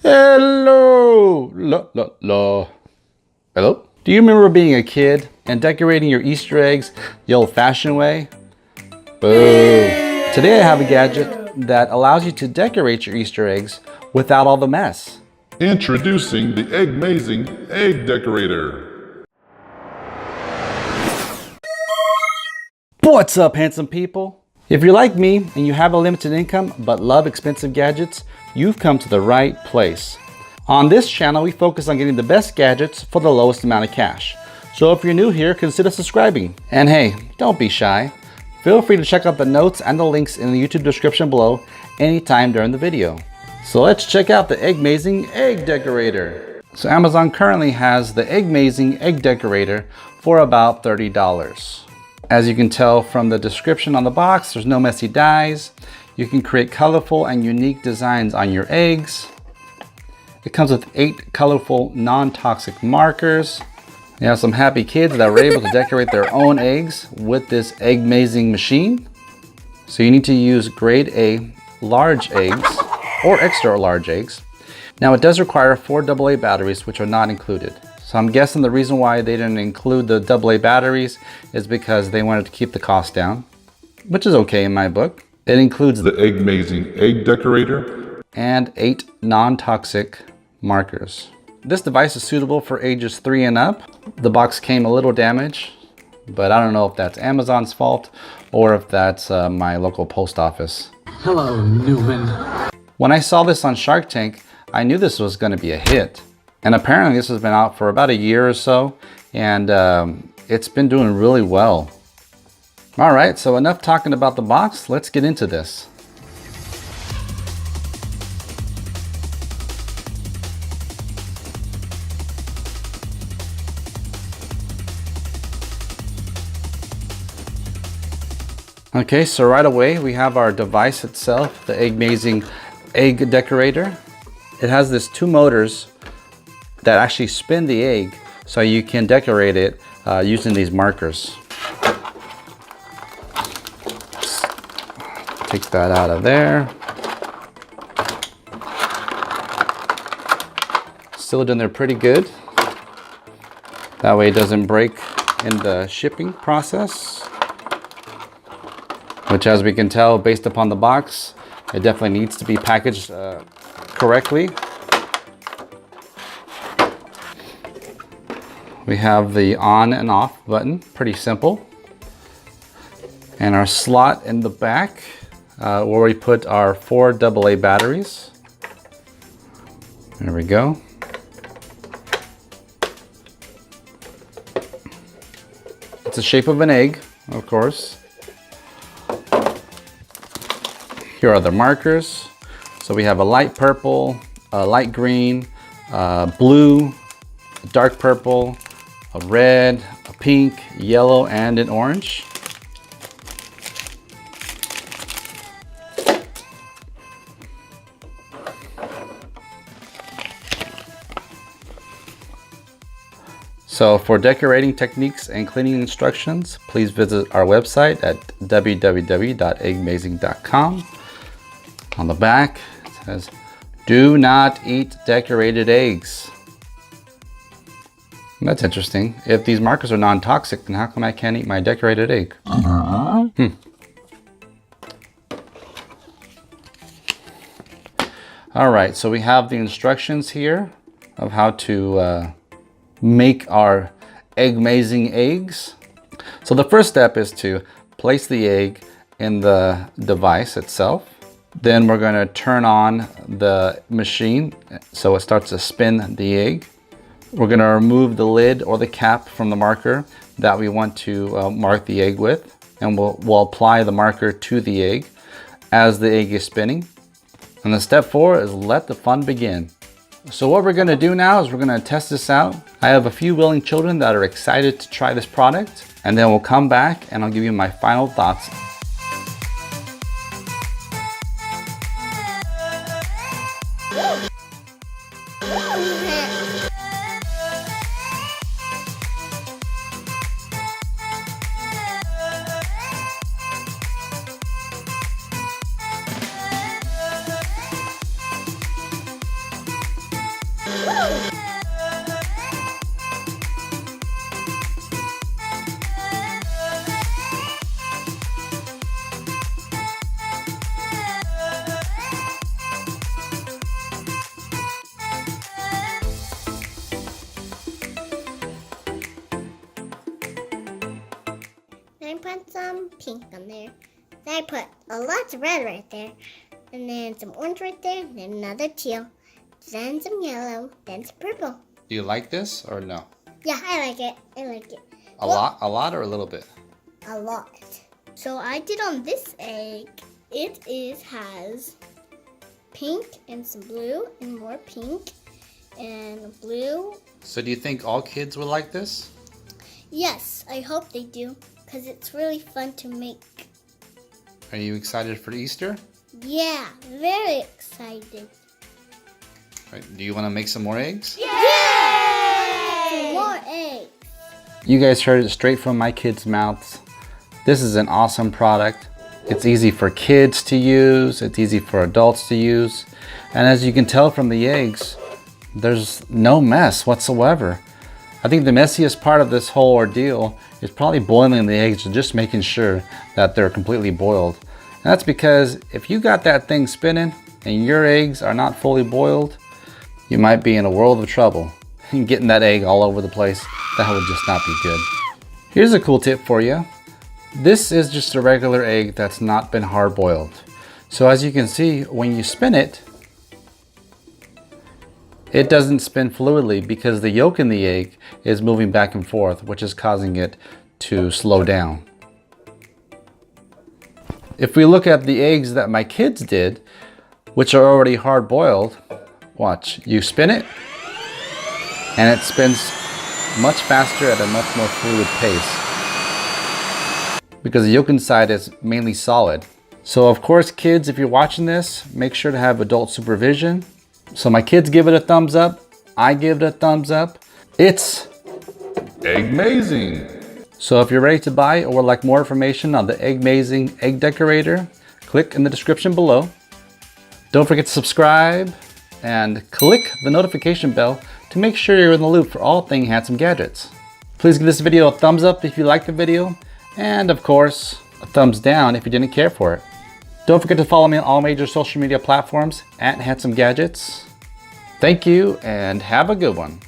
Hello! Hello? Do you remember being a kid and decorating your Easter eggs the old-fashioned way? Boo! Today I have a gadget that allows you to decorate your Easter eggs without all the mess. Introducing the EggMazing Egg Decorator. What's up, handsome people? If you're like me and you have a limited income but love expensive gadgets, you've come to the right place. On this channel, we focus on getting the best gadgets for the lowest amount of cash. So if you're new here, consider subscribing. And hey, don't be shy. Feel free to check out the notes and the links in the YouTube description below anytime during the video. So let's check out the EggMazing Egg Decorator. So Amazon currently has the EggMazing Egg Decorator for about $30. As you can tell from the description on the box, there's no messy dies. You can create colorful and unique designs on your eggs. It comes with 8 colorful non-toxic markers. You have some happy kids that were able to decorate their own eggs with this EggMazing machine. So you need to use grade A large eggs or extra large eggs. Now it does require 4 AA batteries, which are not included. So I'm guessing the reason why they didn't include the AA batteries is because they wanted to keep the cost down, which is okay in my book. It includes the EggMazing Egg Decorator and 8 non-toxic markers. This device is suitable for ages 3 and up. The box came a little damaged, but I don't know if that's Amazon's fault or if that's my local post office. Hello, Newman. When I saw this on Shark Tank, I knew this was going to be a hit. And apparently this has been out for about a year or so, and it's been doing really well. All right, so enough talking about the box. Let's get into this. Okay, so right away we have our device itself, the EggMazing Egg Decorator. It has these 2 motors that actually spin the egg so you can decorate it using these markers. Take that out of there. Still doing there pretty good. That way it doesn't break in the shipping process. Which, as we can tell based upon the box, it definitely needs to be packaged correctly. We have the on and off button, pretty simple. And our slot in the back where we put our 4 AA batteries. There we go. It's the shape of an egg, of course. Here are the markers. So we have a light purple, a light green, blue, dark purple, a red, a pink, yellow, and an orange. So for decorating techniques and cleaning instructions, please visit our website at www.eggmazing.com. On the back, it says, "Do not eat decorated eggs." That's interesting. If these markers are non-toxic, then how come I can't eat my decorated egg? All right, so we have the instructions here of how to make our EggMazing eggs. So the first step is to place the egg in the device itself. Then we're going to turn on the machine so it starts to spin the egg. We're going to remove the lid or the cap from the marker that we want to mark the egg with, and we'll apply the marker to the egg as the egg is spinning. And then step 4 is let the fun begin. So what we're going to do now is we're going to test this out. I have a few willing children that are excited to try this product, and then we'll come back and I'll give you my final thoughts. I put some pink on there. Then I put a lot of red right there. And then some orange right there. Then another teal. Then some yellow. Then some purple. Do you like this or no? Yeah, I like it. I like it. A lot or a little bit? A lot. So I did on this egg. It has pink and some blue and more pink and blue. So do you think all kids would like this? Yes, I hope they do. Because it's really fun to make. Are you excited for Easter? Yeah, very excited. Right. Do you want to make some more eggs? Yay! More eggs. You guys heard it straight from my kids' mouths. This is an awesome product. It's easy for kids to use. It's easy for adults to use. And as you can tell from the eggs, there's no mess whatsoever. I think the messiest part of this whole ordeal is probably boiling the eggs and just making sure that they're completely boiled. And that's because if you got that thing spinning and your eggs are not fully boiled, you might be in a world of trouble. And getting that egg all over the place, that would just not be good. Here's a cool tip for you. This is just a regular egg that's not been hard boiled. So as you can see, when you spin it, it doesn't spin fluidly because the yolk in the egg is moving back and forth, which is causing it to slow down. If we look at the eggs that my kids did, which are already hard boiled, watch, you spin it and it spins much faster at a much more fluid pace because the yolk inside is mainly solid. So of course, kids, if you're watching this, make sure to have adult supervision. So my kids give it a thumbs up. I give it a thumbs up. It's EggMazing. So if you're ready to buy or would like more information on the EggMazing Egg Decorator, click in the description below. Don't forget to subscribe and click the notification bell to make sure you're in the loop for all things handsome gadgets. Please give this video a thumbs up if you liked the video, and of course, a thumbs down if you didn't care for it. Don't forget to follow me on all major social media platforms @HandsomeGadgets. Thank you and have a good one.